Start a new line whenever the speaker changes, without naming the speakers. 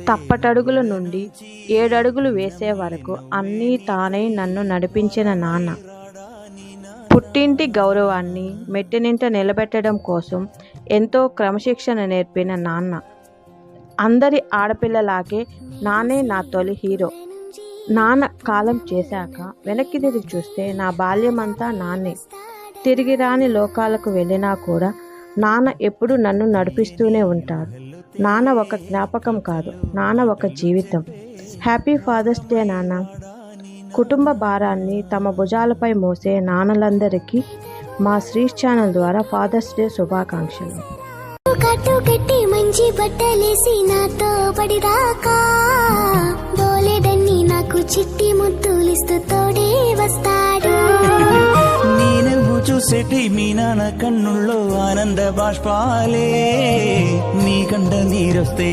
తప్పటడుగుల నుండి 7 అడుగులు వేసే వరకు అన్నీ తానై నన్ను నడిపించిన నాన్న. పుట్టింటి గౌరవాన్ని మెట్టినింట నిలబెట్టడం కోసం ఎంతో క్రమశిక్షణ నేర్పిన నాన్న. అందరి ఆడపిల్లలాగే నాన్నే నా తొలి హీరో. నాన్న కాలం చేశాక వెనక్కి తిరిగి చూస్తే నా బాల్యమంతా నాన్నే. తిరిగి రాని లోకాలకు వెళ్ళినా కూడా నాన్న ఎప్పుడు నన్ను నడిపిస్తూనే ఉంటారు. నాన్న ఒక జ్ఞాపకం కాదు, నాన్న ఒక జీవితం. హ్యాపీ ఫాదర్స్ డే నాన్న. కుటుంబ భారాన్ని తమ భుజాలపై మోసే నాన్నలందరికీ మా శ్రీష్ ఛానల్ ద్వారా ఫాదర్స్ డే శుభాకాంక్షలు.
కట్టి మంచి బట్టలేసి నాతో పడిదాకా బోలెడన్ని నాకు చిట్టి ముద్దులిస్తూ తోడే వస్తాడు.
నేను చూసేటి మీ నాన్న కన్నుల్లో ఆనంద బాష్పాలే, నీ కంట నీరొస్తే